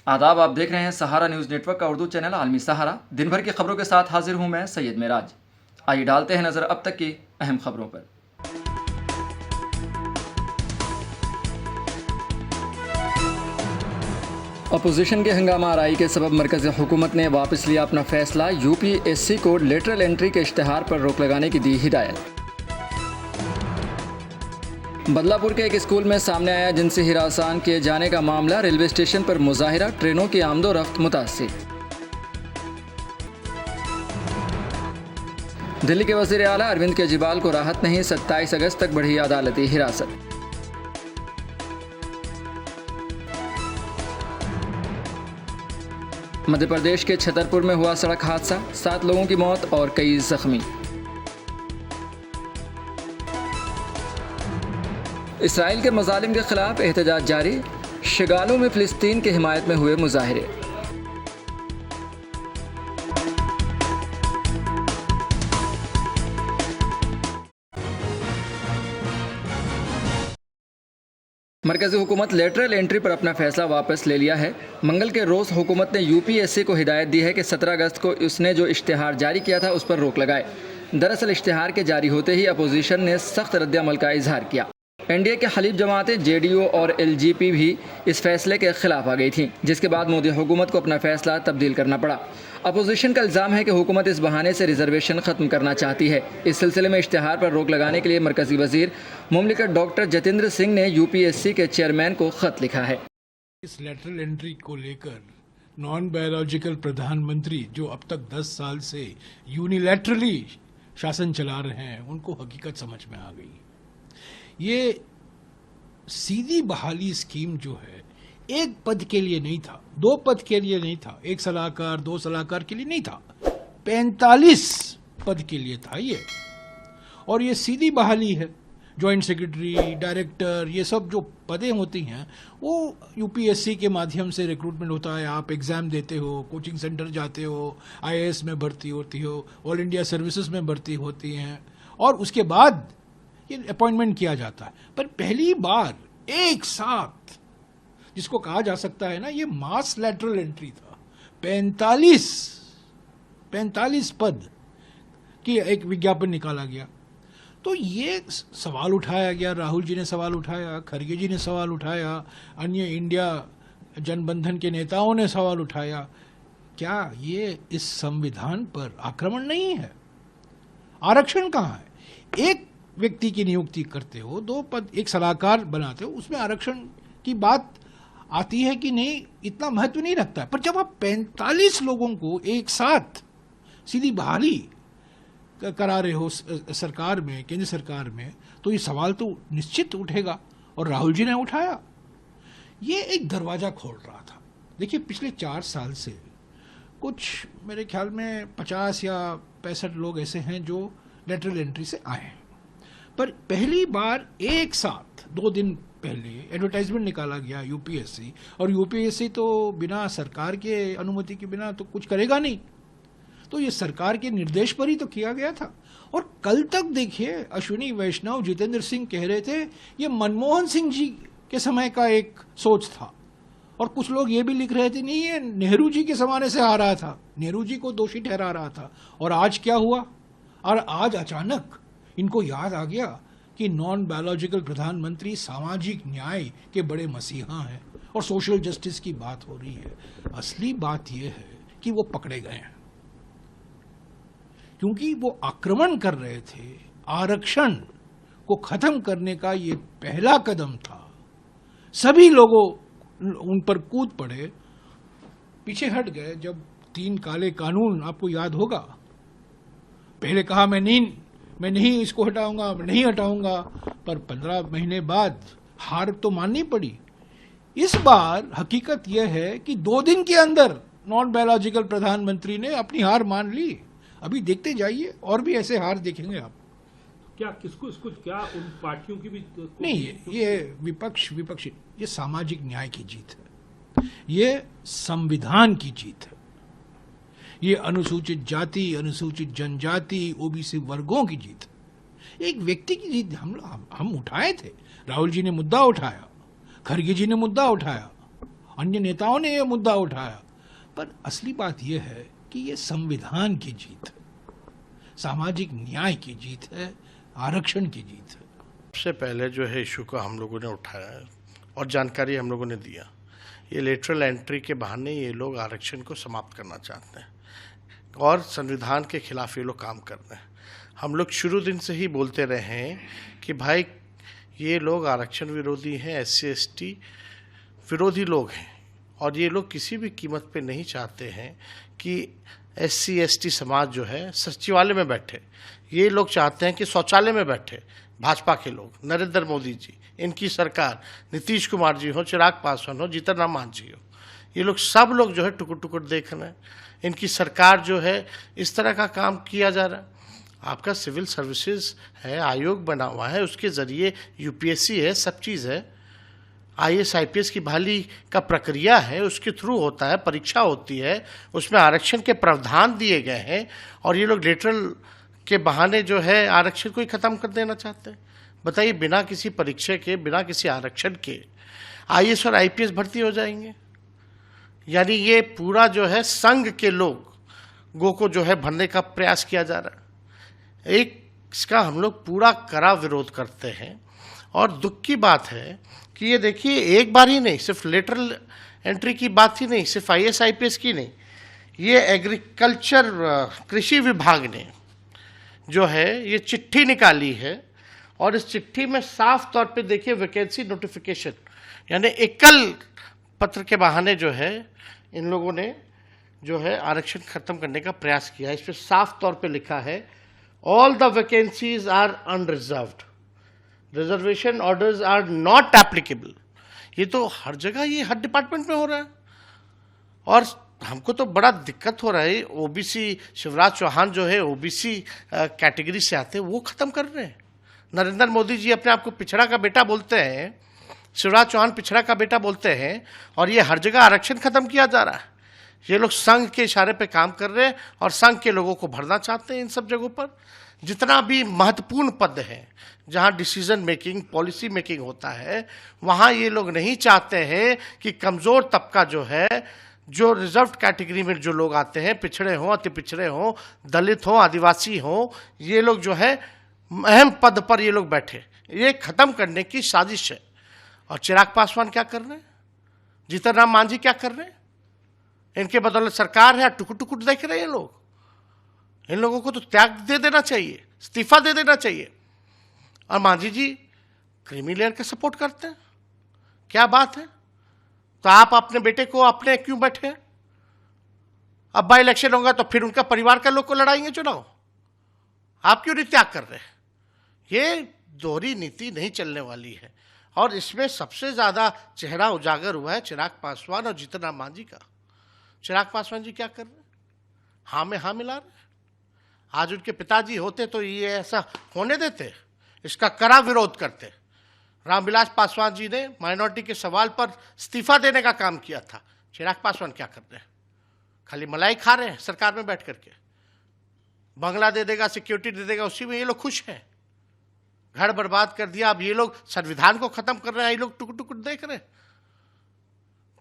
आदाब, आप देख रहे हैं सहारा न्यूज़ नेटवर्क का उर्दू चैनल आलमी सहारा। दिन भर की खबरों के साथ हाजिर हूं मैं सैयद मेराज। आइए डालते हैं नज़र अब तक की अहम खबरों पर। अपोजिशन के हंगामा आराई के सबब मरकज़ी हुकूमत ने वापस लिया अपना फैसला। यूपीएससी को लेटरल एंट्री के इश्तहार पर रोक लगाने की दी हिदायत। बदलापुर के एक स्कूल में सामने आया जिनसे हिरासान किए जाने का मामला। रेलवे स्टेशन पर मुजाहिरा, ट्रेनों की आमदोरफ्त मुतासिर। दिल्ली के वज़ीर आला अरविंद केजरीवाल को राहत नहीं, 27 अगस्त तक बढ़ी अदालती हिरासत। मध्य प्रदेश के छतरपुर में हुआ सड़क हादसा, 7 लोगों की मौत और कई जख्मी। इसराइल के मजालिम के खिलाफ एहतजाज जारी, शिगालो में फ़िलिस्तीन की हिमायत में हुए मुजाहिरे। मरकज़ी हुकूमत लेटरल एंट्री पर अपना फैसला वापस ले लिया है। मंगल के रोज़ हुकूमत ने यूपीएससी को हिदायत दी है कि 17 अगस्त को उसने जो इश्तिहार जारी किया था उस पर रोक लगाए। दरअसल इश्तिहार के जारी होते ही अपोजिशन ने सख्त रद्द-ए-अमल का इजहार किया। एनडीए के हलीफ जमातें जेडीयू और एलजेपी भी इस फैसले के खिलाफ आ गई थीं, जिसके बाद मोदी हुकूमत को अपना फैसला तब्दील करना पड़ा। अपोजिशन का इल्ज़ाम है कि हुकूमत इस बहाने से रिजर्वेशन ख़त्म करना चाहती है। इस सिलसिले में इश्तिहार पर रोक लगाने के लिए मरकज़ी वज़ीर मुमलिकत डॉक्टर जतेंद्र सिंह ने यूपीएससी के चेयरमैन को ख़त लिखा है। इस लेटरल एंट्री को लेकर नॉन बायोलॉजिकल प्रधानमंत्री जो अब तक 10 साल से यूनिलैटरली शासन चला रहे हैं, उनको हकीकत समझ में आ गई। ये सीधी बहाली स्कीम जो है, एक पद के लिए नहीं था, 2 पद के लिए नहीं था, 1 सलाहकार 2 सलाहकार के लिए नहीं था, 45 पद के लिए था ये। और ये सीधी बहाली है। जॉइंट सेक्रेटरी, डायरेक्टर, ये सब जो पदें होती हैं वो यूपीएससी के माध्यम से रिक्रूटमेंट होता है। आप एग्ज़ाम देते हो, कोचिंग सेंटर जाते हो, आईएएस में भर्ती होती हो, ऑल इंडिया सर्विसेज में भर्ती होती हैं, और उसके बाद ये अपॉइंटमेंट किया जाता है। पर पहली बार एक साथ, जिसको कहा जा सकता है ना, ये मास लैटरल एंट्री था। 45 पद की एक विज्ञापन निकाला गया। तो ये सवाल उठाया गया, राहुल जी ने सवाल उठाया, खरगे जी ने सवाल उठाया, अन्य इंडिया जनबंधन के नेताओं ने सवाल उठाया, क्या ये इस संविधान पर आक्रमण नहीं है? आरक्षण कहाँ है? एक व्यक्ति की नियुक्ति करते हो, 2 पद, 1 सलाहकार बनाते हो, उसमें आरक्षण की बात आती है कि नहीं, इतना महत्व नहीं रखता है। पर जब आप 45 लोगों को एक साथ सीधी बहाली करा रहे हो सरकार में, केंद्र सरकार में, तो ये सवाल तो निश्चित उठेगा। और राहुल जी ने उठाया। ये एक दरवाजा खोल रहा था। देखिए, पिछले 4 साल से कुछ मेरे ख्याल में 50 या 65 लोग ऐसे हैं जो लेटरल एंट्री से आए हैं। पर पहली बार एक साथ 2 दिन पहले एडवर्टाइजमेंट निकाला गया यूपीएससी, और यूपीएससी तो बिना सरकार के अनुमति के बिना तो कुछ करेगा नहीं, तो ये सरकार के निर्देश पर ही तो किया गया था। और कल तक देखिए, अश्विनी वैष्णव, जितेंद्र सिंह कह रहे थे ये मनमोहन सिंह जी के समय का एक सोच था, और कुछ लोग ये भी लिख रहे थे नहीं, ये नेहरू जी के जमाने से आ रहा था, नेहरू जी को दोषी ठहरा रहा था। और आज क्या हुआ? और आज अचानक इनको याद आ गया कि नॉन बायोलॉजिकल प्रधानमंत्री सामाजिक न्याय के बड़े मसीहा हैं और सोशल जस्टिस की बात हो रही है। असली बात यह है कि वो पकड़े गए हैं, क्योंकि वो आक्रमण कर रहे थे। आरक्षण को खत्म करने का ये पहला कदम था। सभी लोगों उन पर कूद पड़े, पीछे हट गए। जब 3 काले कानून, आपको याद होगा, पहले कहा मैं नहीं इसको हटाऊंगा, मैं नहीं हटाऊंगा, पर 15 महीने बाद हार तो माननी पड़ी। इस बार हकीकत यह है कि 2 दिन के अंदर नॉन बायोलॉजिकल प्रधानमंत्री ने अपनी हार मान ली। अभी देखते जाइए, और भी ऐसे हार देखेंगे आप। क्या किसको इसको, क्या उन पार्टियों की भी नहीं, ये विपक्ष, ये सामाजिक न्याय की जीत है, ये संविधान की जीत है, ये अनुसूचित जाति, अनुसूचित जनजाति, ओबीसी वर्गों की जीत है। एक व्यक्ति की जीत हम उठाए थे। राहुल जी ने मुद्दा उठाया, खरगे जी ने मुद्दा उठाया, अन्य नेताओं ने यह मुद्दा उठाया, पर असली बात यह है कि ये संविधान की जीत है, सामाजिक न्याय की जीत है, आरक्षण की जीत है। सबसे पहले जो है इशू को हम लोगों ने उठाया है और जानकारी हम लोगों ने दिया। ये लेटरल एंट्री के बहाने ये लोग आरक्षण को समाप्त करना चाहते हैं और संविधान के खिलाफ ये लोग काम कर रहे हैं। हम लोग शुरू दिन से ही बोलते रहे हैं कि भाई ये लोग आरक्षण विरोधी हैं, SC ST विरोधी लोग हैं और ये लोग किसी भी कीमत पे नहीं चाहते हैं कि SC ST समाज जो है सचिवालय में बैठे। ये लोग चाहते हैं कि शौचालय में बैठे भाजपा के लोग, नरेंद्र मोदी जी, इनकी सरकार, नीतीश कुमार जी हो, चिराग पासवान हो, जीतन राम मांझी हो, ये लोग सब लोग जो है टुकुर टुकुर देख रहे हैं। इनकी सरकार जो है इस तरह का काम किया जा रहा है। आपका सिविल सर्विसेज है, आयोग बना हुआ है, उसके ज़रिए UPSC है, सब चीज़ है, IAS IPS की बहाली का प्रक्रिया है, उसके थ्रू होता है, परीक्षा होती है, उसमें आरक्षण के प्रावधान दिए गए हैं और ये लोग लेटरल के बहाने जो है आरक्षण को ही ख़त्म कर देना चाहते हैं। बताइए, बिना किसी परीक्षा के, बिना किसी आरक्षण के IAS और IPS भर्ती हो जाएंगे? यानी ये पूरा जो है संघ के लोगों को जो है भरने का प्रयास किया जा रहा है। इसका हम लोग पूरा कड़ा विरोध करते हैं और दुख की बात है कि ये देखिए, एक बार ही नहीं, सिर्फ लेटरल एंट्री की बात ही नहीं, सिर्फ IAS IPS की नहीं, ये एग्रीकल्चर कृषि विभाग ने जो है ये चिट्ठी निकाली है और इस चिट्ठी में साफ तौर पे देखिए वैकेंसी नोटिफिकेशन, यानी एकल पत्र के बहाने जो है इन लोगों ने जो है आरक्षण खत्म करने का प्रयास किया है। इस पर साफ तौर पे लिखा है, all the vacancies are unreserved, reservation orders are not applicable. ये तो हर जगह, ये हर डिपार्टमेंट में हो रहा है और हमको तो बड़ा दिक्कत हो रहा है। OBC शिवराज चौहान जो है OBC कैटेगरी से आते हैं, वो खत्म कर रहे हैं। नरेंद्र मोदी जी अपने आप को पिछड़ा का बेटा बोलते हैं, शिवराज चौहान पिछड़ा का बेटा बोलते हैं और ये हर जगह आरक्षण खत्म किया जा रहा है। ये लोग संघ के इशारे पे काम कर रहे हैं और संघ के लोगों को भरना चाहते हैं इन सब जगहों पर। जितना भी महत्वपूर्ण पद है, जहां डिसीजन मेकिंग, पॉलिसी मेकिंग होता है, वहां ये लोग नहीं चाहते हैं कि कमजोर तबका जो है, जो रिजर्व कैटेगरी में जो लोग आते हैं, पिछड़े हों, अति पिछड़े हों, दलित हों, आदिवासी हों, ये लोग जो है अहम पद पर ये लोग बैठे। ये खत्म करने की साजिश है। और चिराग पासवान क्या कर रहे हैं, जीतन राम मांझी क्या कर रहे हैं? इनके बदौलत सरकार है, टुकुर टुकुर देख रहे हैं लोग। इन लोगों को तो त्याग दे देना चाहिए, इस्तीफा दे देना चाहिए। और मांझी जी क्रीमी लेयर का सपोर्ट करते हैं, क्या बात है? तो आप अपने बेटे को अपने क्यों बैठे? अब बाई इलेक्शन होगा तो फिर उनका परिवार का लोग को लड़ाएंगे चुनाव, आप क्यों नहीं त्याग कर रहे? ये दोहरी नीति नहीं चलने वाली है और इसमें सबसे ज्यादा चेहरा उजागर हुआ है चिराग पासवान और जीतन राम मांझी का। चिराग पासवान जी क्या कर रहे हैं? हाँ में हाँ मिला रहे। आज उनके पिताजी होते तो ये ऐसा होने देते, इसका कड़ा विरोध करते। रामविलास पासवान जी ने माइनॉरिटी के सवाल पर इस्तीफा देने का काम किया था। चिराग पासवान क्या कर रहे हैं? खाली मलाई खा रहे हैं सरकार में बैठ करके। बंगला दे देगा, सिक्योरिटी दे देगा, उसी में ये लोग खुश हैं। घर बर्बाद कर दिया, अब ये लोग संविधान को खत्म कर रहे हैं, ये लोग टुकुर टुकुर देख रहे हैं।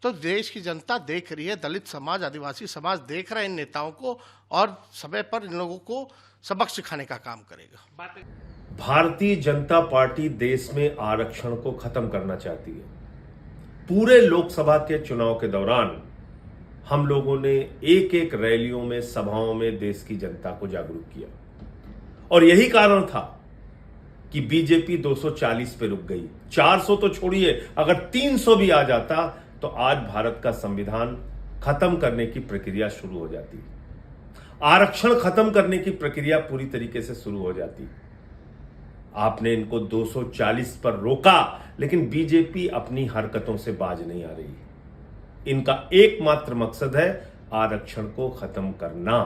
तो देश की जनता देख रही है, दलित समाज, आदिवासी समाज देख रहे हैं इन नेताओं को और समय पर इन लोगों को सबक सिखाने का काम करेगा। भारतीय जनता पार्टी देश में आरक्षण को खत्म करना चाहती है। पूरे लोकसभा के चुनाव के दौरान हम लोगों ने एक एक रैलियों में, सभाओं में देश की जनता को जागरूक किया और यही कारण था कि बीजेपी 240 पे रुक गई। 400 तो छोड़िए, अगर 300 भी आ जाता तो आज भारत का संविधान खत्म करने की प्रक्रिया शुरू हो जाती, आरक्षण खत्म करने की प्रक्रिया पूरी तरीके से शुरू हो जाती। आपने इनको 240 पर रोका, लेकिन बीजेपी अपनी हरकतों से बाज नहीं आ रही। इनका एकमात्र मकसद है आरक्षण को खत्म करना।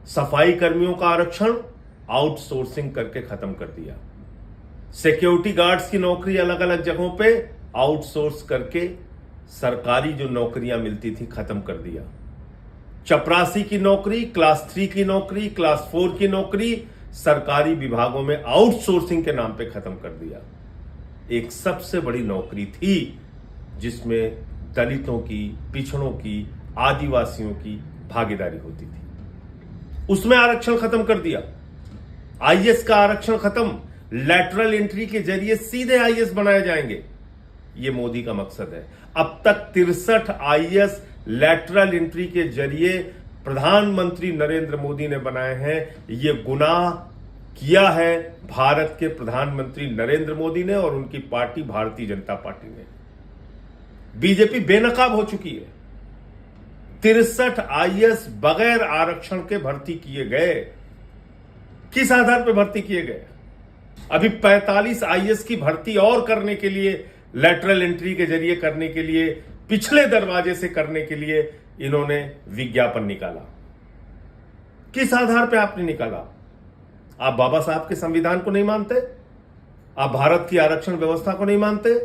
सफाई कर्मियों का आरक्षण आउटसोर्सिंग करके खत्म कर दिया। सिक्योरिटी गार्ड्स की नौकरी अलग अलग जगहों पे आउटसोर्स करके सरकारी जो नौकरियां मिलती थी खत्म कर दिया। चपरासी की नौकरी, क्लास 3 की नौकरी, क्लास 4 की नौकरी सरकारी विभागों में आउटसोर्सिंग के नाम पे खत्म कर दिया। एक सबसे बड़ी नौकरी थी जिसमें दलितों की, पिछड़ों की, आदिवासियों की भागीदारी होती थी। उसमें आरक्षण खत्म कर दिया। आईएएस का आरक्षण खत्म, लैटरल एंट्री के जरिए सीधे आईएएस बनाए जाएंगे, यह मोदी का मकसद है। अब तक 63 आईएएस लैटरल एंट्री के जरिए प्रधानमंत्री नरेंद्र मोदी ने बनाए हैं। यह गुनाह किया है भारत के प्रधानमंत्री नरेंद्र मोदी ने और उनकी पार्टी भारतीय जनता पार्टी ने। बीजेपी बेनकाब हो चुकी है। 63 आईएएस बगैर आरक्षण के भर्ती किए गए। किस आधार पर भर्ती किए गए? अभी 45 आईएएस की भर्ती और करने के लिए, लैटरल एंट्री के जरिए करने के लिए, पिछले दरवाजे से करने के लिए इन्होंने विज्ञापन निकाला। किस आधार पर आपने निकाला? आप बाबा साहब के संविधान को नहीं मानते? आप भारत की आरक्षण व्यवस्था को नहीं मानते?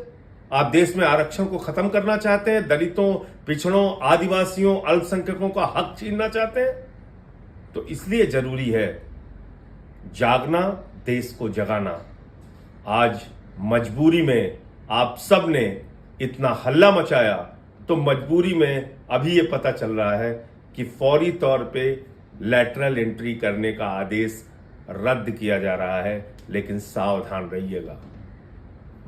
आप देश में आरक्षण को खत्म करना चाहते हैं? दलितों, पिछड़ों, आदिवासियों, अल्पसंख्यकों का हक छीनना चाहते हैं? तो इसलिए जरूरी है जागना, देश को जगाना। आज मजबूरी में आप सब ने इतना हल्ला मचाया, तो मजबूरी में अभी यह पता चल रहा है कि फौरी तौर पे लैटरल एंट्री करने का आदेश रद्द किया जा रहा है। लेकिन सावधान रहिएगा,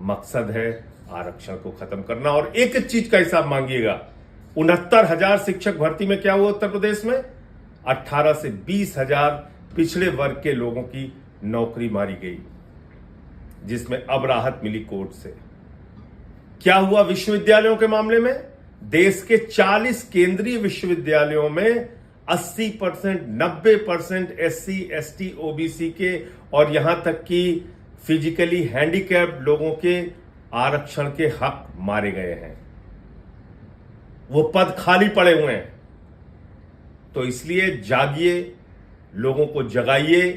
मकसद है आरक्षण को खत्म करना। और एक एक चीज का हिसाब मांगिएगा। 69,000 शिक्षक भर्ती में क्या हुआ उत्तर प्रदेश में? 18 से 20,000 पिछड़े वर्ग के लोगों की नौकरी मारी गई, जिसमें अब राहत मिली कोर्ट से। क्या हुआ विश्वविद्यालयों के मामले में? देश के 40 केंद्रीय विश्वविद्यालयों में 80%, 90% SC, ST, OBC के और यहां तक कि फिजिकली हैंडीकैप्ड लोगों के आरक्षण के हक मारे गए हैं। वो पद खाली पड़े हुए हैं। तो इसलिए जागिए, लोगों को जगाइए,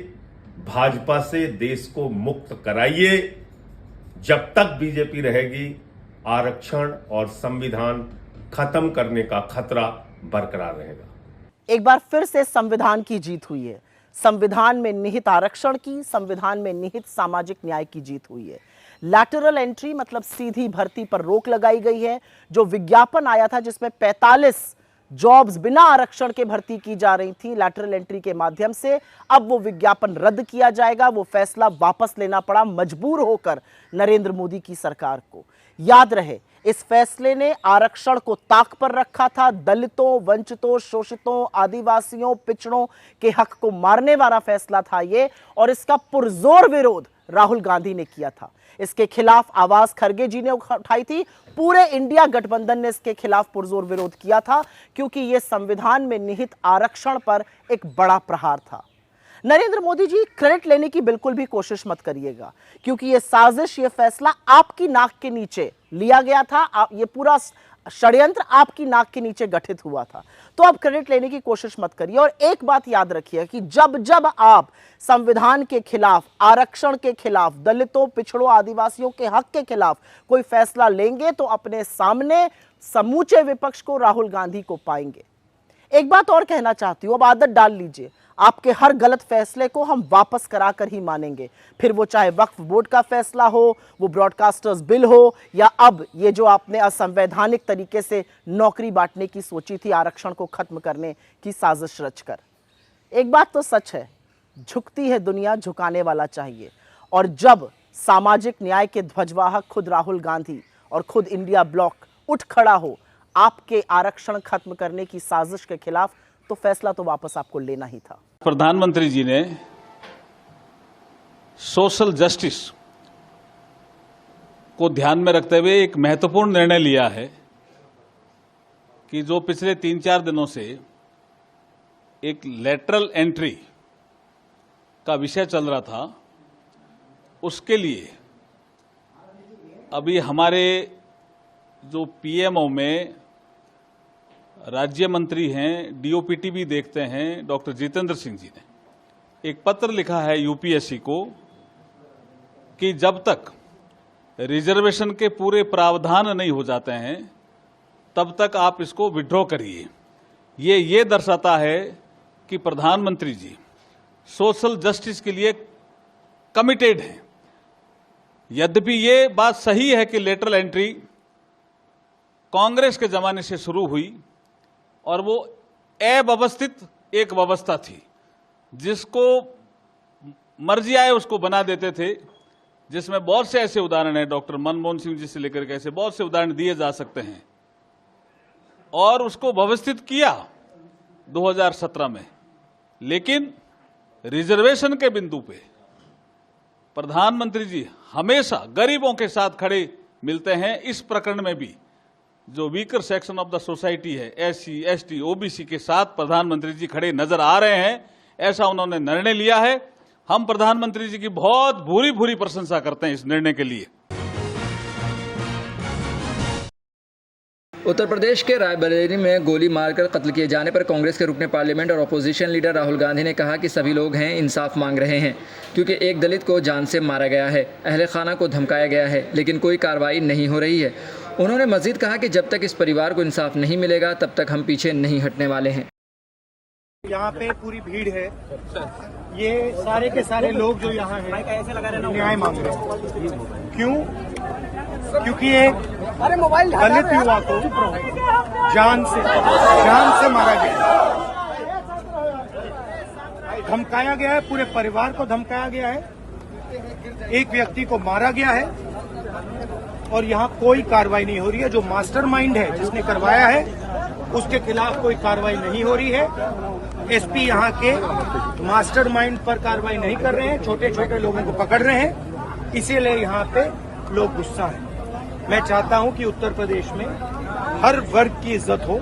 भाजपा से देश को मुक्त कराइए। जब तक बीजेपी रहेगी, आरक्षण और संविधान खत्म करने का खतरा बरकरार रहेगा। एक बार फिर से संविधान की जीत हुई है। संविधान में निहित आरक्षण की, संविधान में निहित सामाजिक न्याय की जीत हुई है। लैटरल एंट्री मतलब सीधी भर्ती पर रोक लगाई गई है। जो विज्ञापन आया था जिसमें 45 जॉब्स बिना आरक्षण के भर्ती की जा रही थी लैटरल एंट्री के माध्यम से, अब वो विज्ञापन रद्द किया जाएगा। वो फैसला वापस लेना पड़ा मजबूर होकर नरेंद्र मोदी की सरकार को। याद रहे, इस फैसले ने आरक्षण को ताक पर रखा था। दलितों, वंचितों, शोषितों, आदिवासियों, पिछड़ों के हक को मारने वाला फैसला था ये, और इसका पुरजोर विरोध राहुल गांधी ने किया था। इसके खिलाफ आवाज खरगे जी ने उठाई थी। पूरे इंडिया गठबंधन ने इसके खिलाफ पुरजोर विरोध किया था, क्योंकि यह संविधान में निहित आरक्षण पर एक बड़ा प्रहार था। नरेंद्र मोदी जी, क्रेडिट लेने की बिल्कुल भी कोशिश मत करिएगा, क्योंकि यह साजिश, यह फैसला आपकी नाक के नीचे लिया गया था। ये पूरा षड्यंत्र आपकी नाक के नीचे गठित हुआ था। तो आप क्रेडिट लेने की कोशिश मत करिए। और एक बात याद रखिए कि जब जब आप संविधान के खिलाफ, आरक्षण के खिलाफ, दलितों, पिछड़ों, आदिवासियों के हक के खिलाफ कोई फैसला लेंगे, तो अपने सामने समूचे विपक्ष को, राहुल गांधी को पाएंगे। एक बात और कहना चाहती हूं, अब आदत डाल लीजिए, आपके हर गलत फैसले को हम वापस कराकर ही मानेंगे। फिर वो चाहे वक्फ बोर्ड का फैसला हो, वो ब्रॉडकास्टर्स बिल हो, या अब ये जो आपने असंवैधानिक तरीके से नौकरी बांटने की सोची थी, आरक्षण को खत्म करने की साजिश रचकर। एक बात तो सच है, झुकती है दुनिया, झुकाने वाला चाहिए। और जब सामाजिक न्याय के ध्वजवाहक खुद राहुल गांधी और खुद इंडिया ब्लॉक उठ खड़ा हो आपके आरक्षण खत्म करने की साजिश के खिलाफ, तो फैसला तो वापस आपको लेना ही था। प्रधानमंत्री जी ने सोशल जस्टिस को ध्यान में रखते हुए एक महत्वपूर्ण निर्णय लिया है कि जो पिछले 3-4 दिनों से एक लैटरल एंट्री का विषय चल रहा था, उसके लिए अभी हमारे जो पीएमओ में राज्य मंत्री हैं, डीओपीटी भी देखते हैं, डॉक्टर जितेंद्र सिंह जी ने एक पत्र लिखा है यूपीएससी को कि जब तक रिजर्वेशन के पूरे प्रावधान नहीं हो जाते हैं, तब तक आप इसको विड्रॉ करिए। ये दर्शाता है कि प्रधानमंत्री जी सोशल जस्टिस के लिए कमिटेड हैं। यद्यपि ये बात सही है कि लेटरल एंट्री कांग्रेस के जमाने से शुरू हुई और वो अव्यवस्थित एक व्यवस्था थी जिसको मर्जी आए उसको बना देते थे, जिसमें बहुत से ऐसे उदाहरण हैं, डॉक्टर मनमोहन सिंह जी से लेकर के ऐसे बहुत से उदाहरण दिए जा सकते हैं। और उसको व्यवस्थित किया 2017 में, लेकिन रिजर्वेशन के बिंदु पे प्रधानमंत्री जी हमेशा गरीबों के साथ खड़े मिलते हैं। इस प्रकरण में भी जो weaker section of the society है, एससी, एसटी, ओबीसी के साथ प्रधानमंत्री जी खड़े नजर आ रहे हैं। ऐसा उन्होंने निर्णय लिया है। हम प्रधानमंत्री जी की बहुत भूरी भूरी प्रशंसा करते हैं इस निर्णय के लिए। उत्तर प्रदेश के रायबरेली में गोली मारकर कत्ल किए जाने पर कांग्रेस के रुकने पार्लियामेंट और अपोजिशन लीडर राहुल गांधी ने कहा कि सभी लोग हैं इंसाफ मांग रहे हैं, क्योंकि एक दलित को जान से मारा गया है, अहले खाना को धमकाया गया है, लेकिन कोई कार्रवाई नहीं हो रही है। उन्होंने मजीद कहा कि जब तक इस परिवार को इंसाफ नहीं मिलेगा तब तक हम पीछे नहीं हटने वाले हैं। यहाँ पे पूरी भीड़ है, ये सारे के सारे लोग जो यहाँ हैं न्याय मांग रहे हैं। क्यों? क्योंकि एक दलित युवा को जान से मारा गया, धमकाया गया है, पूरे परिवार को धमकाया गया है, एक व्यक्ति को मारा गया है और यहाँ कोई कार्रवाई नहीं हो रही है। जो मास्टरमाइंड है जिसने करवाया है उसके खिलाफ कोई कार्रवाई नहीं हो रही है। एसपी यहाँ के मास्टरमाइंड पर कार्रवाई नहीं कर रहे हैं, छोटे छोटे लोगों को पकड़ रहे हैं, इसीलिए यहाँ पे लोग गुस्सा है। मैं चाहता हूँ कि उत्तर प्रदेश में हर वर्ग की इज्जत हो,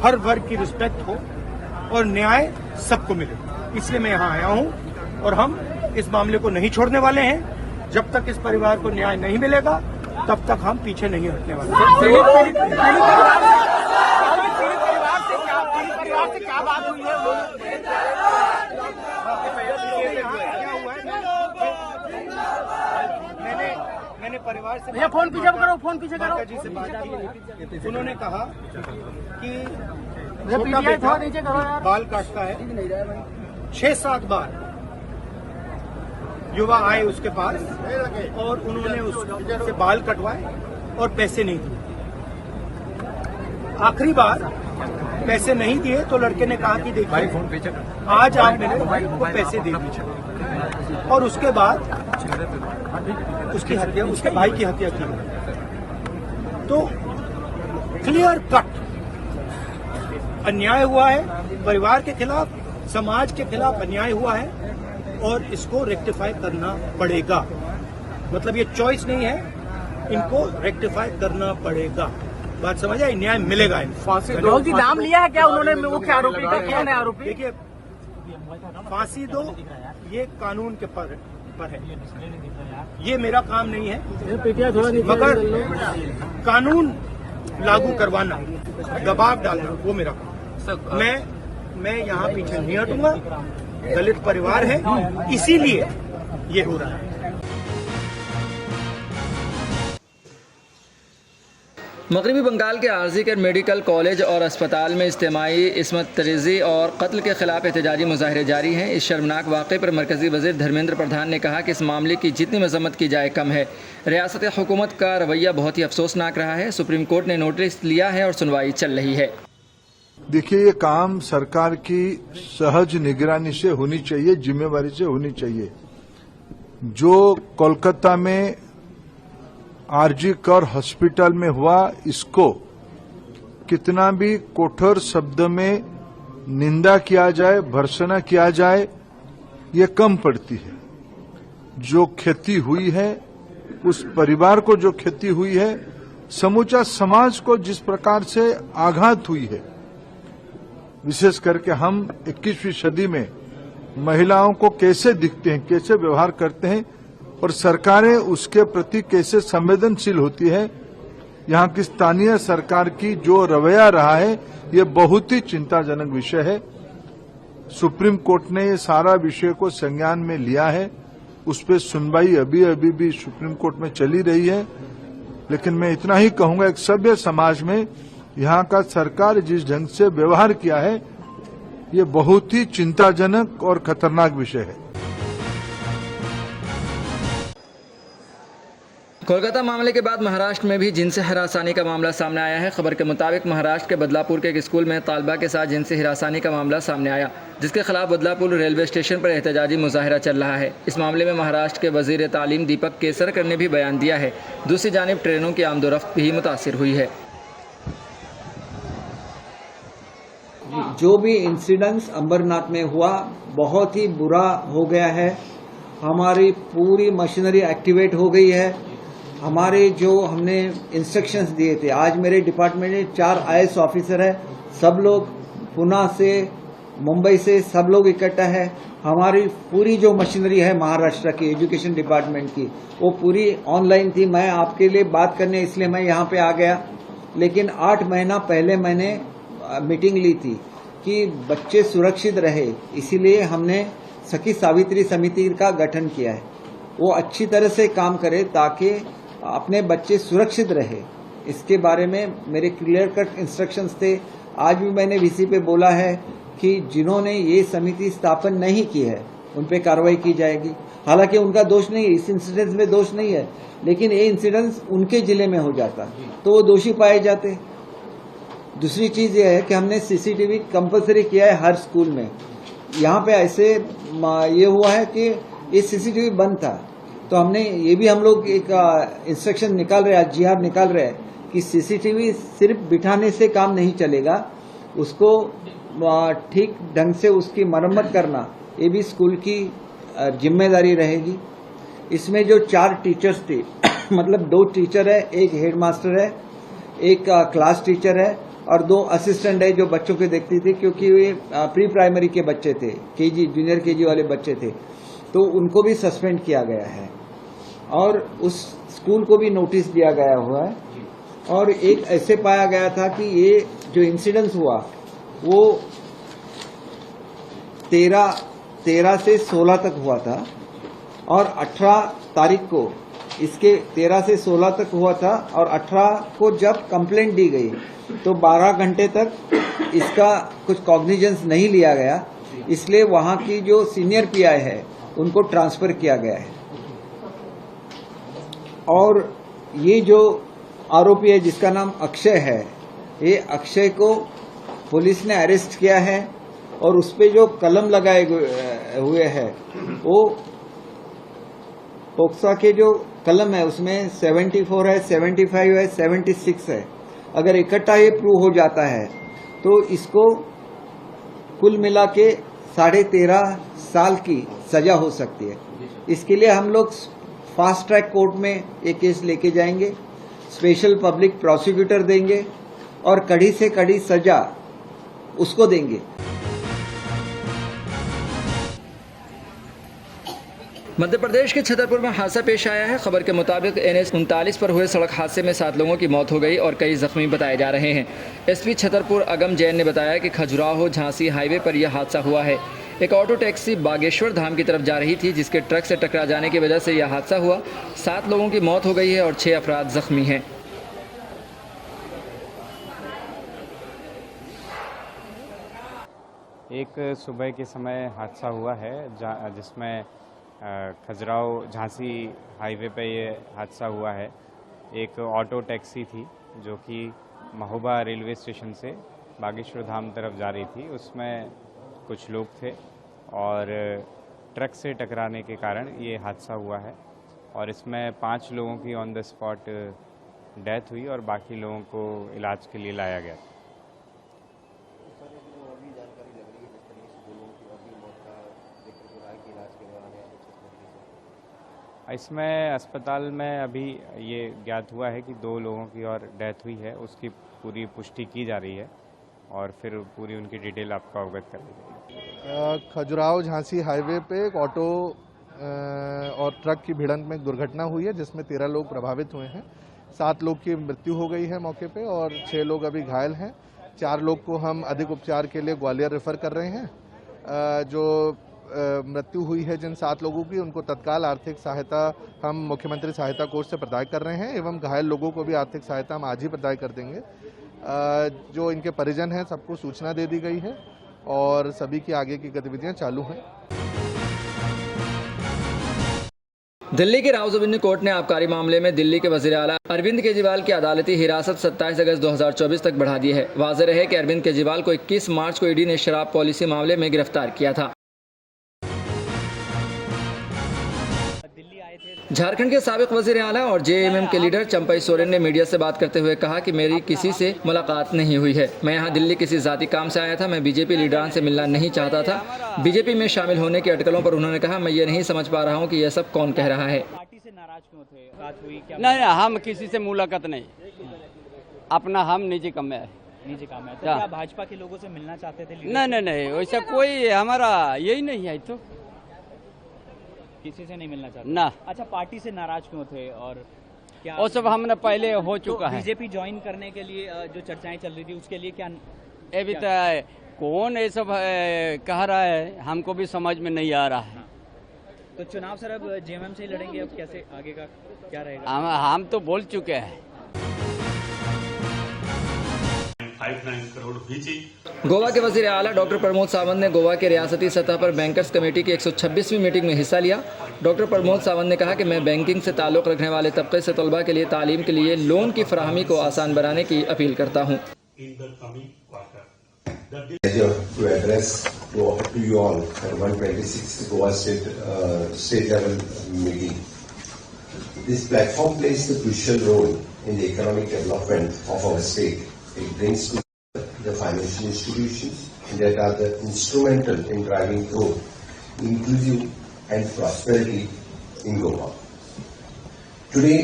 हर वर्ग की रिस्पेक्ट हो और न्याय सबको मिले, इसलिए मैं यहाँ आया हूँ और हम इस मामले को नहीं छोड़ने वाले हैं। जब तक इस परिवार को न्याय नहीं मिलेगा तब तक हम पीछे नहीं हटने वाले। क्या बात हुई है? मैंने परिवार से फोन पीछे करो जी से बात की। उन्होंने कहा कि छोटा बेटा बाल काटता है, 6-7 बार युवा आए उसके पास और उन्होंने उससे बाल कटवाए और पैसे नहीं दिए। आखिरी बार पैसे नहीं दिए तो लड़के ने कहा कि देखिए आज आप मेरे भाई को पैसे दे दीजिए, और उसके बाद उसकी हत्या, उसके भाई की हत्या की। तो क्लियर कट अन्याय हुआ है, परिवार के खिलाफ, समाज के खिलाफ अन्याय हुआ है और इसको रेक्टिफाई करना पड़ेगा। मतलब ये चॉइस नहीं है, इनको रेक्टिफाई करना पड़ेगा। बात समझ आई? न्याय मिलेगा। राहुल जी नाम लिया है क्या उन्होंने? मुख्य आरोपी का कौन है आरोपी? देखिए, फांसी दो ये कानून के पर है, ये मेरा काम नहीं है, मगर कानून लागू करवाना, दबाव डालना वो मेरा काम। मैं यहाँ पीछे नहीं हटूंगा। दलित परिवार है, इसीलिए ये हो रहा है। मगरबी बंगाल के आरजी केयर मेडिकल कॉलेज और अस्पताल में इज्तिमाई इस्मत तरेज़ी और कत्ल के खिलाफ एहतजाजी मुजाहरे जारी हैं। इस शर्मनाक वाक़े पर मरकज़ी वज़ीर धर्मेंद्र प्रधान ने कहा कि इस मामले की जितनी मजम्मत की जाए कम है। रियासत हुकूमत का रवैया बहुत ही अफसोसनाक रहा है। सुप्रीम कोर्ट ने नोटिस लिया है और सुनवाई चल रही है। देखिए, ये काम सरकार की सहज निगरानी से होनी चाहिए, जिम्मेवारी से होनी चाहिए। जो कोलकाता में आरजी कर हॉस्पिटल में हुआ, इसको कितना भी कठोर शब्द में निंदा किया जाए, भर्त्सना किया जाए, ये कम पड़ती है। जो क्षति हुई है, उस परिवार को जो क्षति हुई है, समूचा समाज को जिस प्रकार से आघात हुई है, विशेष करके हम 21वीं सदी में महिलाओं को कैसे दिखते हैं, कैसे व्यवहार करते हैं और सरकारें उसके प्रति कैसे संवेदनशील होती है, यहाँ की स्थानीय सरकार की जो रवैया रहा है, ये बहुत ही चिंताजनक विषय है। सुप्रीम कोर्ट ने ये सारा विषय को संज्ञान में लिया है। उस पर सुनवाई अभी भी सुप्रीम कोर्ट में चली रही है। लेकिन मैं इतना ही कहूंगा, एक सभ्य समाज में यहाँ का सरकार जिस ढंग से व्यवहार किया है, ये बहुत ही चिंताजनक और खतरनाक विषय है। कोलकाता मामले के बाद महाराष्ट्र में भी जिनसे हरासानी का मामला सामने आया है। खबर के मुताबिक महाराष्ट्र के बदलापुर के एक स्कूल में तालबा के साथ जिनसी हरासानी का मामला सामने आया, जिसके खिलाफ बदलापुर रेलवे स्टेशन पर एहतजाजी मुजाहिरा चल रहा है। इस मामले में महाराष्ट्र के वजीर तालीम दीपक केसरकर ने भी बयान दिया है। दूसरी जानिब ट्रेनों की आमदोरफ्त भी मुतासिर हुई है। जो भी इंसिडेंट्स अंबरनाथ में हुआ बहुत ही बुरा हो गया है। हमारी पूरी मशीनरी एक्टिवेट हो गई है। हमारे जो हमने इंस्ट्रक्शंस दिए थे, आज मेरे डिपार्टमेंट में 4 IAS ऑफिसर है, सब लोग पुणे से मुंबई से सब लोग इकट्ठा है। हमारी पूरी जो मशीनरी है महाराष्ट्र की एजुकेशन डिपार्टमेंट की, वो पूरी ऑनलाइन थी। मैं आपके लिए बात करने इसलिए मैं यहाँ पे आ गया, लेकिन 8 महीना पहले मैंने मीटिंग ली थी कि बच्चे सुरक्षित रहे, इसीलिए हमने सखी सावित्री समिति का गठन किया है। वो अच्छी तरह से काम करे ताकि अपने बच्चे सुरक्षित रहे। इसके बारे में मेरे क्लियर कट इंस्ट्रक्शंस थे। आज भी मैंने वीसी पे बोला है कि जिन्होंने ये समिति स्थापन नहीं की है उन पे कार्रवाई की जाएगी। हालांकि उनका दोष नहीं है, इस इंसिडेंट में दोष नहीं है, लेकिन ये इंसिडेंट उनके जिले में हो जाता तो वो दोषी पाए जाते। दूसरी चीज ये है कि हमने सीसीटीवी कंपलसरी किया है हर स्कूल में। यहाँ पे ऐसे ये हुआ है कि ये सीसीटीवी बंद था, तो हमने ये भी हम लोग एक इंस्ट्रक्शन निकाल रहे हैं, GR निकाल रहे हैं कि सीसीटीवी सिर्फ बिठाने से काम नहीं चलेगा, उसको ठीक ढंग से उसकी मरम्मत करना ये भी स्कूल की जिम्मेदारी रहेगी। इसमें जो 4 टीचर्स थे मतलब 2 टीचर है, एक हेडमास्टर है, एक क्लास टीचर है और 2 असिस्टेंट है जो बच्चों को देखती थी, क्योंकि वे प्री प्राइमरी के बच्चे थे, KG जूनियर KG वाले बच्चे थे, तो उनको भी सस्पेंड किया गया है और उस स्कूल को भी नोटिस दिया गया हुआ है। और एक ऐसे पाया गया था कि ये जो इंसिडेंस हुआ वो 13 से 16 तक हुआ था और 18 तारीख को इसके 13 से 16 तक हुआ था और 18 को जब कंप्लेंट दी गई तो 12 घंटे तक इसका कुछ कॉग्निजेंस नहीं लिया गया, इसलिए वहां की जो सीनियर PI है उनको ट्रांसफर किया गया है। और ये जो आरोपी है जिसका नाम अक्षय है, ये अक्षय को पुलिस ने अरेस्ट किया है और उस पे जो कलम लगाए हुए हैं वो पोक्सा के जो कलम है उसमें 74 है, 75 है, 76 है। अगर इकट्ठा ये प्रूव हो जाता है तो इसको कुल मिला के 13.5 साल की सजा हो सकती है। इसके लिए हम लोग फास्ट ट्रैक कोर्ट में ये केस लेके जाएंगे, स्पेशल पब्लिक प्रोसिक्यूटर देंगे और कड़ी से कड़ी सजा उसको देंगे। मध्य प्रदेश के छतरपुर में हादसा पेश आया है। खबर के मुताबिक NH 39 पर हुए सड़क हादसे में 7 लोगों की मौत हो गई और कई जख्मी बताए जा रहे हैं। SP छतरपुर अगम जैन ने बताया कि खजुराहो झांसी हाईवे पर यह हादसा हुआ है। एक ऑटो टैक्सी बागेश्वर धाम की तरफ जा रही थी, जिसके ट्रक से टकरा जाने की वजह से यह हादसा हुआ। 7 लोगों की मौत हो गई है और 6 अफराद जख्मी हैं। एक सुबह के समय हादसा हुआ है जिसमें खजुराहो झांसी हाईवे पे ये हादसा हुआ है। एक ऑटो टैक्सी थी जो कि महोबा रेलवे स्टेशन से बागेश्वर धाम तरफ जा रही थी, उसमें कुछ लोग थे और ट्रक से टकराने के कारण ये हादसा हुआ है और इसमें 5 लोगों की ऑन द स्पॉट डेथ हुई और बाकी लोगों को इलाज के लिए लाया गया। इसमें अस्पताल में अभी ये ज्ञात हुआ है कि 2 लोगों की और डेथ हुई है, उसकी पूरी पुष्टि की जा रही है और फिर पूरी उनकी डिटेल आपको अवगत कर दी जाएगी। खजुराहो झांसी हाईवे पे एक ऑटो और ट्रक की भिड़ंत में एक दुर्घटना हुई है जिसमें 13 लोग प्रभावित हुए हैं। 7 लोग की मृत्यु हो गई है मौके पे और 6 लोग अभी घायल हैं। 4 लोग को हम अधिक उपचार के लिए ग्वालियर रेफर कर रहे हैं। जो मृत्यु हुई है जिन 7 लोगों की, उनको तत्काल आर्थिक सहायता हम मुख्यमंत्री सहायता कोष से प्रदान कर रहे हैं एवं घायल लोगों को भी आर्थिक सहायता हम आज ही प्रदान कर देंगे। जो इनके परिजन हैं सबको सूचना दे दी गई है और सभी की आगे की गतिविधियां चालू हैं। दिल्ली की रावजोबिंदी कोर्ट ने आबकारी मामले में दिल्ली के वजीर आला अरविंद केजरीवाल की अदालती हिरासत 27 अगस्त 2024 तक बढ़ा दी है। वाज़ेह रहे कि अरविंद केजरीवाल को 21 मार्च को ईडी ने शराब पॉलिसी मामले में गिरफ्तार किया था। झारखंड के साबिक वजीर आला और जेएमएम के लीडर चंपई सोरेन ने मीडिया से बात करते हुए कहा कि मेरी किसी से मुलाकात नहीं हुई है। मैं यहाँ दिल्ली किसी जाती काम से आया था। मैं बीजेपी लीडरान से मिलना नहीं चाहता था। बीजेपी में शामिल होने की अटकलों पर उन्होंने कहा, मैं ये नहीं समझ पा रहा हूँ कि यह सब कौन कह रहा है। पार्टी से नाराज क्यों थे? बात हुई क्या? नहीं, हम किसी से मुलाकात नहीं, अपना हम निजी काम में है। निजी काम है तो क्या भाजपा के लोगों से मिलना चाहते थे? नहीं, वैसा कोई हमारा यही नहीं है। तो किसी से नहीं मिलना चाहते ना। अच्छा, पार्टी से नाराज क्यों थे और क्या वो सब हमने पहले हो चुका है। बीजेपी ज्वाइन करने के लिए जो चर्चाएं चल रही थी उसके लिए क्या अभी तक कौन ये सब कह रहा है, हमको भी समझ में नहीं आ रहा है। तो चुनाव सर अब जेएमएम से ही लड़ेंगे, अब कैसे आगे का क्या रहेगा? हम तो बोल चुके हैं। 59 करोड़ भेजी। गोवा के वजीर आला डॉक्टर प्रमोद सावंत ने गोवा के रियासती सतह पर बैंकर्स कमेटी की 126वीं मीटिंग में हिस्सा लिया। डॉक्टर प्रमोद सावंत ने कहा कि मैं बैंकिंग से ताल्लुक़ रखने वाले तबके से तलबा के लिए तालीम के लिए लोन की फराहमी को आसान बनाने की अपील करता हूँ। To address to you all at 126th Goa state level meeting. This platform plays the crucial role in the economic development of our state. It brings together the financial institutions that are the instrumental in driving growth, inclusion and prosperity in Goa. Today,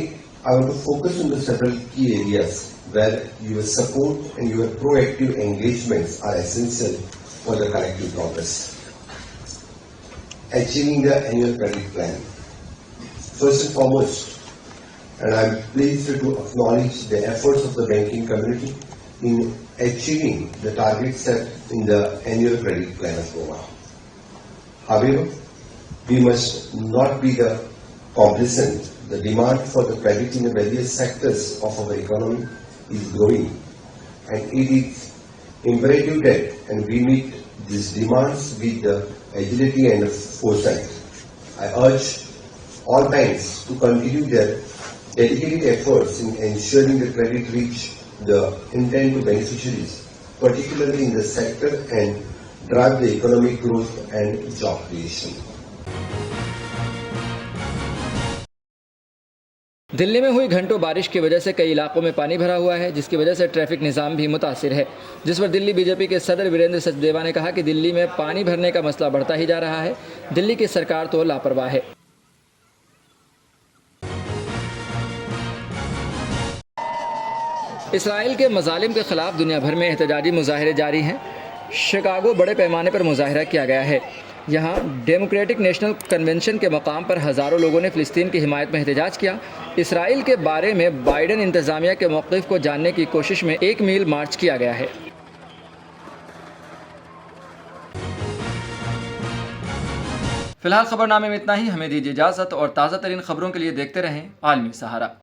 I want to focus on the several key areas where your support and your proactive engagements are essential for the collective progress. Achieving the annual credit plan. First and foremost, and I am pleased to acknowledge the efforts of the banking community in achieving the targets set in the annual credit plan of Goa. However, we must not be the complacent. The demand for the credit in the various sectors of our economy is growing, and it is imperative that and we meet these demands with the agility and foresight. I urge all banks to continue their dedicated efforts in ensuring the credit reach the intended beneficiaries, particularly in the sector, and drive the economic growth and job creation. Delhi में हुई घंटों बारिश की वजह से कई इलाकों में पानी भरा हुआ है, जिसकी वजह से ट्रैफिक निज़ाम भी मुतासिर है। जिस पर दिल्ली बीजेपी के सदर वीरेंद्र सचदेवा ने कहा कि दिल्ली में पानी भरने का मसला बढ़ता ही जा रहा है। दिल्ली की सरकार तो लापरवाह है। इसराइल के मजालिम के खिलाफ दुनिया भर में एहतजाजी मुजाहरे जारी हैं। शिकागो बड़े पैमाने पर मुजाहरा किया गया है। यहाँ डेमोक्रेटिक नेशनल कन्वेंशन के मकाम पर हज़ारों लोगों ने फ़िलिस्तीन की हिमायत में एहतजाज किया। इसराइल के बारे में बाइडेन इंतज़ामिया के मौक़िफ़ को जानने की कोशिश में 1 मील मार्च किया गया है। फिलहाल खबरनामे में इतना ही। हमें दीजिए इजाज़त और ताज़ा तरीन खबरों के लिए देखते रहें आलमी सहारा।